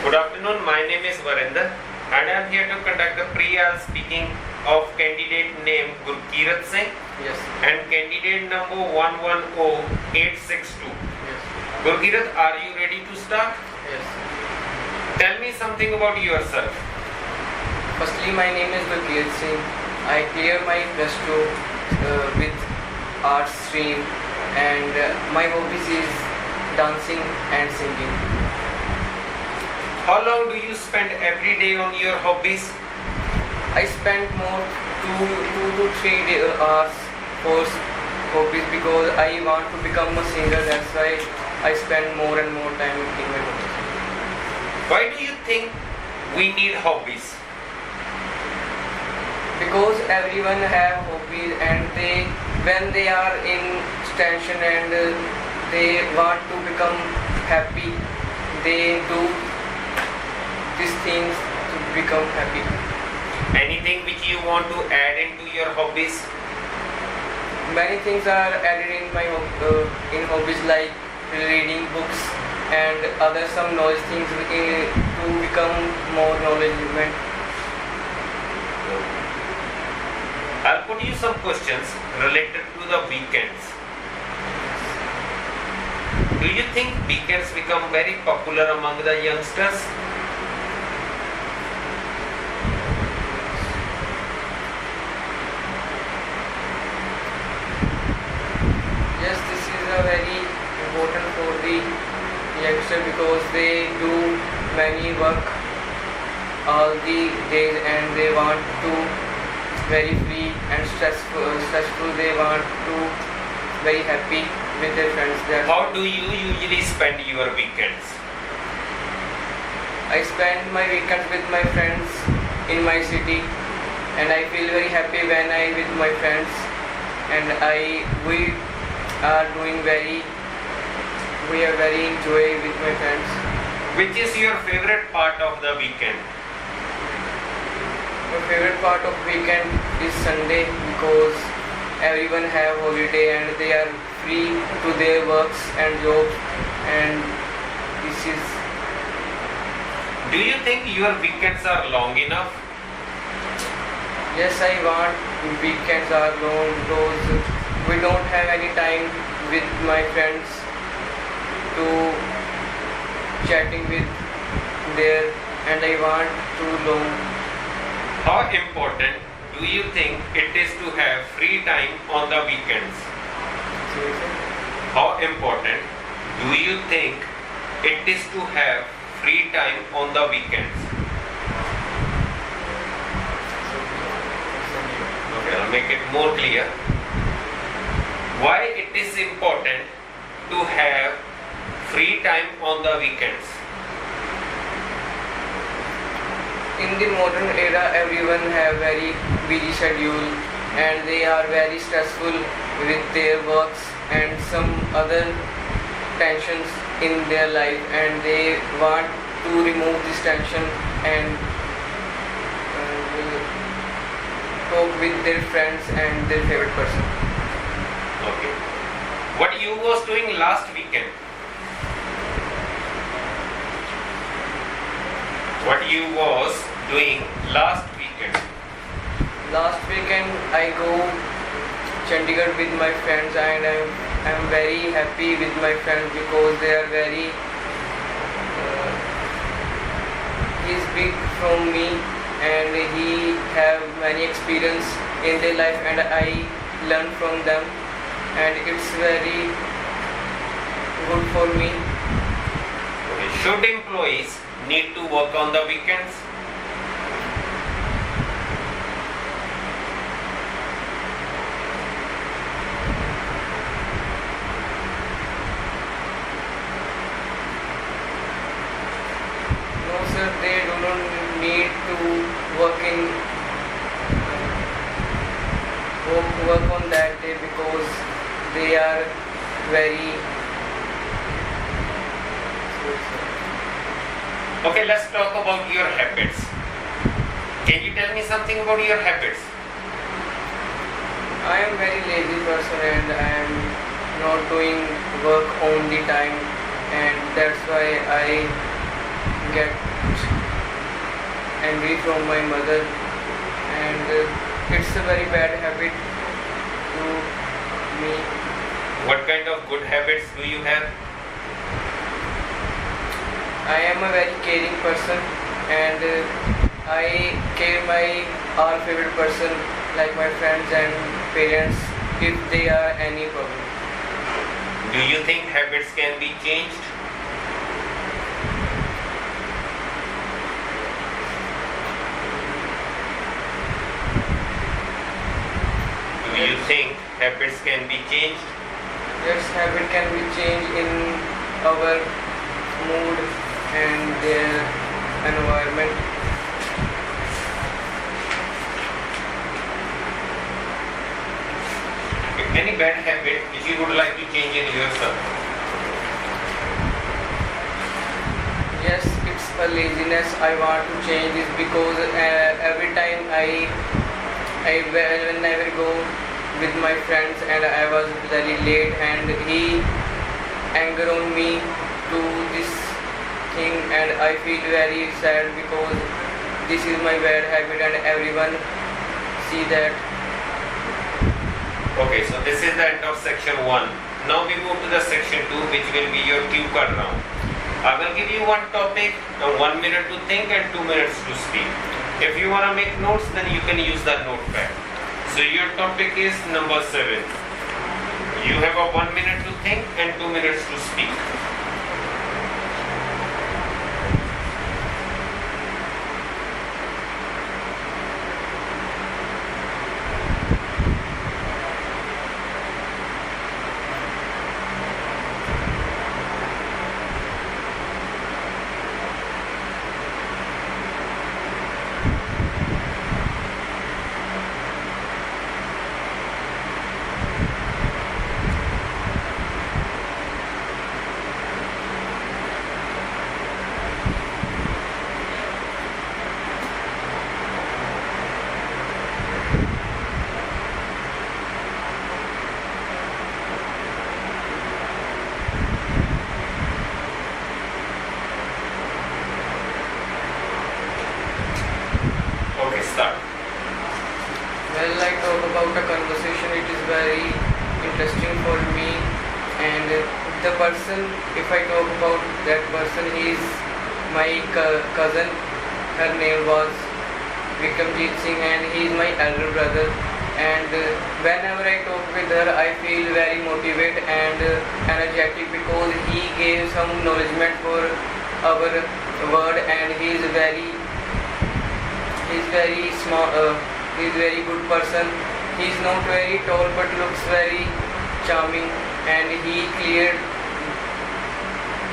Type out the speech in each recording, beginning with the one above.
Good afternoon, my name is Varinder and I am here to conduct the pre-IELTS speaking of candidate name Gurkirat Singh Yes. and candidate number 110862. Yes. Gurkirat, are you ready to start? Yes. Tell me something about yourself. Firstly, my name is Gurkirat Singh. I clear my plus two with arts stream, and my hobbies is dancing and singing. How long do you spend every day on your hobbies? I spend more 2 to 3 hours for hobbies because I want to become a singer. That's why I spend more and more time in my hobbies. Why do you think we need hobbies? Because everyone have hobbies, and when they are in tension and they want to become happy, they do these things to become happy. Anything which you want to add into your hobbies? Many things are added in my in hobbies, like reading books and other some knowledge things to become more knowledgeable. I'll put you some questions related to the weekends. Do you think weekends become very popular among the youngsters? Yes, this is a very important for the youngster because they do many work all the days and they want to very free and stressful. They want to very happy with their friends. How do you usually spend your weekends? I spend my weekends with my friends in my city, and I feel very happy when I with my friends, and we are very enjoy with my friends. Which is your favorite part of the weekend? My favorite part of weekend is Sunday because everyone have holiday and they are free to their works and jobs, and this is. Do you think your weekends are long enough? Yes, I want weekends are long because we don't have any time with my friends to chatting with there, and I want to long. How important do you think it is to have free time on the weekends? How important do you think it is to have free time on the weekends? Okay, I'll make it more clear. Why it is important to have free time on the weekends? In the modern era, everyone have very busy schedule and they are very stressful with their works and some other tensions in their life, and they want to remove this tension and talk with their friends and their favorite person. Okay. What you was doing last weekend? What you was doing last weekend? Last weekend I go Chandigarh with my friends, and I'm very happy with my friends because they are very he's big from me and he have many experience in their life, and I learn from them, and it's very good for me. Okay. Should employees need to work on the weekends? No sir, they do not need to work on that day because they are very. Okay, let's talk about your habits. Can you tell me something about your habits? I am very lazy person and I am not doing work on the time, and that's why I get angry from my mother, and it's a very bad habit to me. What kind of good habits do you have? I am a very caring person, and I care my all favorite person like my friends and parents if they are any problem. Do you think habits can be changed? Do you think habits can be changed? Yes, habit can be changed in our mood and their environment. Any bad habit which you would like to change in yourself? Yes, it's a laziness. I want to change this because every time whenever go with my friends and I was very late and he anger on me to this thing, and I feel very sad because this is my bad habit and everyone see that. Okay, so this is the end of section 1. Now we move to the section 2, which will be your cue card round. I will give you one topic, 1 minute to think and 2 minutes to speak. If you want to make notes, then you can use the notepad. So your topic is number 7. You have a 1 minute to think and 2 minutes to speak. Okay, start. Well, I talk about a conversation, it is very interesting for me, and the person, if I talk about that person, he is my cousin. Her name was Vikramjit Singh and he is my elder brother, and whenever I talk with her I feel very motivated and energetic because he gave some knowledgement for our word, and he is very small, he is very good person. He is not very tall but looks very charming, and he cleared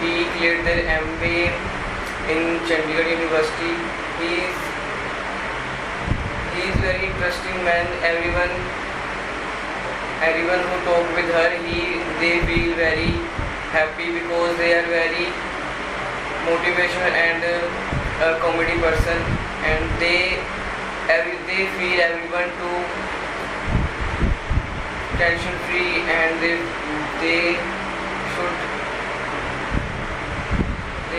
the MBA in Chandigarh University. He is very interesting man. Everyone who talk with her, they feel very happy because they are very motivational and a comedy person, and they feel everyone to tension free, and they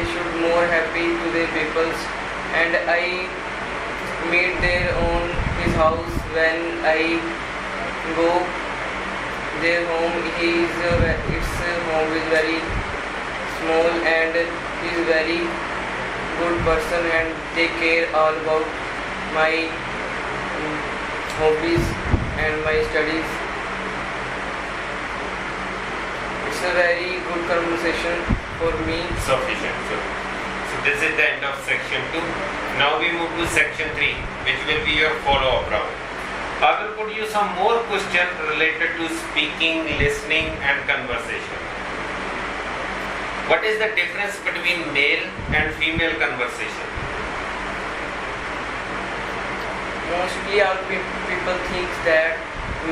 should more happy to their peoples. And I meet there on his house when I go their home. Its home is very small and he is very good person, and they care all about my hobbies and my studies. It's a very good conversation for me. Sufficient. So this is the end of section 2. Now we move to section 3, which will be your follow-up round. I will put you some more questions related to speaking, listening and conversation. What is the difference between male and female conversation? Mostly all people think that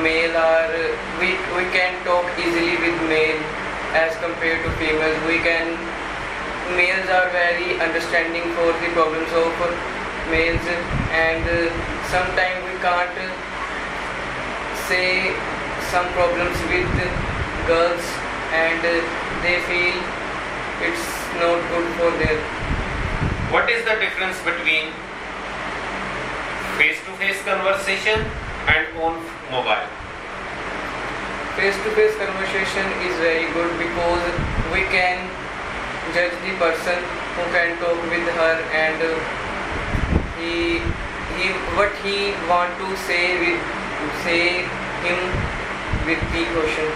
male are we can talk easily with male as compared to females. Males are very understanding for the problems of males, and sometimes we can't say some problems with girls, and they feel it's not good for their What is the difference between face-to-face conversation and on mobile? Face-to-face conversation is very good because we can judge the person who can talk with her, and he what he want to say him with the question.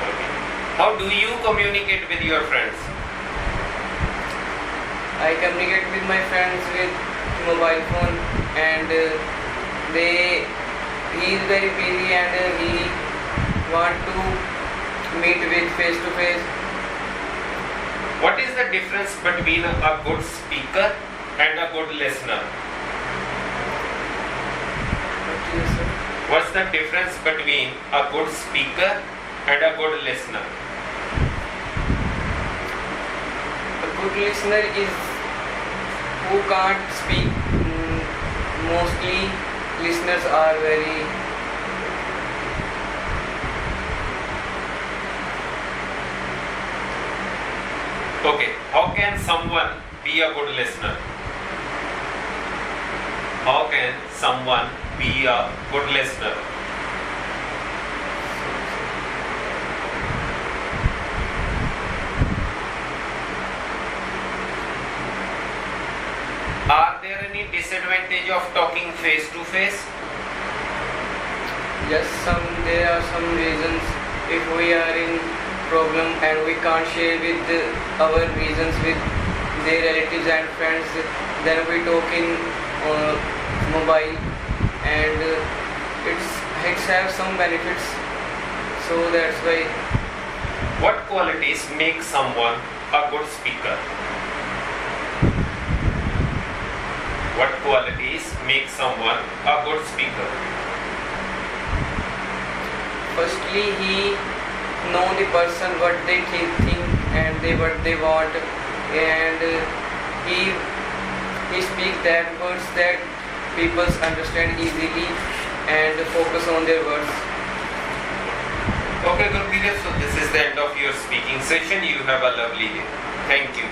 Okay. How do you communicate with your friends? I communicate with my friends with mobile phone, and he is very busy, and he want to meet with face to face. What is the difference between a good speaker and a good listener? What's the difference between a good speaker and a good listener? A good listener is who can't speak. Mostly listeners are very Okay, how can someone be a good listener? How can someone be a good listener? Are there any disadvantage of talking face to face? yes. There are some reasons. If we are in problem and we can't share with our reasons with their relatives and friends, then we talk in mobile, and it's have some benefits. So that's why. What qualities make someone a good speaker? What qualities make someone a good speaker? Firstly, he know the person what they think and what they want, and he speak that words that people understand easily and focus on their words. Okay, Gurpreet, so this is the end of your speaking session. You have a lovely day. Thank you.